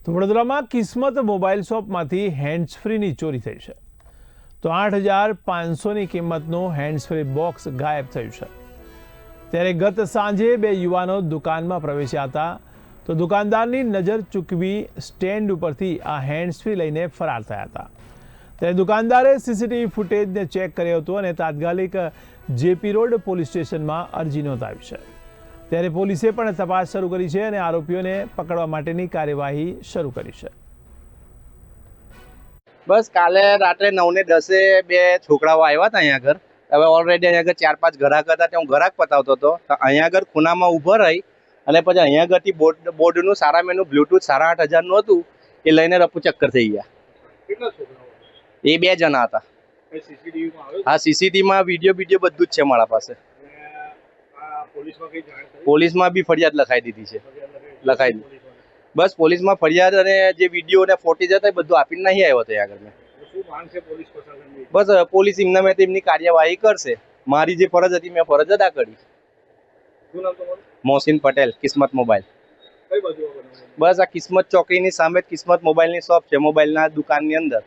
તો વડોદરામાં કિસ્મત મોબાઈલ શોપમાંથી હેન્ડ્સ ફ્રીની ચોરી થઈ છે. તો 8,500ની કિંમતનું હેન્ડ્સ ફ્રી બોક્સ ગાયબ થયું છે. ત્યારે ગત સાંજે બે યુવાનો દુકાનમાં પ્રવેશ્યા હતા. તો દુકાનદારની નજર ચૂકવી સ્ટેન્ડ ઉપરથી આ હેન્ડ્સ ફ્રી લઈને ફરાર થયા હતા. ત્યારે દુકાનદારે સીસીટીવી ફૂટેજને ચેક કર્યો હતો અને તાત્કાલિક જેપી રોડ પોલીસ સ્ટેશનમાં અરજી નોંધાવી છે. ત્યારે પોલીસે પણ તપાસ શરૂ કરી છે અને આરોપીઓને પકડવા માટેની કાર્યવાહી શરૂ કરી છે. બસ કાલે રાત્રે 9:10 બે છોકરાઓ આવ્યા હતા અહીંયા આગળ. હવે ઓલરેડી અહીંયા આગળ 4-5 ગ્રાહક હતા, ત્યાં હું ગ્રાહક પતાવતો હતો. અહીંયા આગળ ખૂણામાં ઊભો રહી અને પછી અહીંયા આગળથી બોર્ડનું સારા મેનું બ્લૂટૂથ 8,500નું હતું, એ લઈને રફુ ચક્કર થઈ ગયા. એ 2 જણા હતા. હા, સીસીટીવીમાં વિડીયો બધું જ છે મારા પાસે. પોલીસમાં બી ફરિયાદ લખાઈ દીધી છે. બસ પોલીસમાં ફરિયાદ અને જે વિડીયો અને ફોટેજ હતા એ બધું આપીને નહીં આવ્યો હતો આગળ. બસ પોલીસ એમની કાર્યવાહી કરશે. મારી જે ફરજ હતી મેં ફરજ અદા કરી. મોહસિન પટેલ, કિસ્મત મોબાઈલ. બસ આ કિસ્મત ચોકડીની સામે કિસ્મત મોબાઈલની શોપ છે, મોબાઈલના દુકાનની અંદર.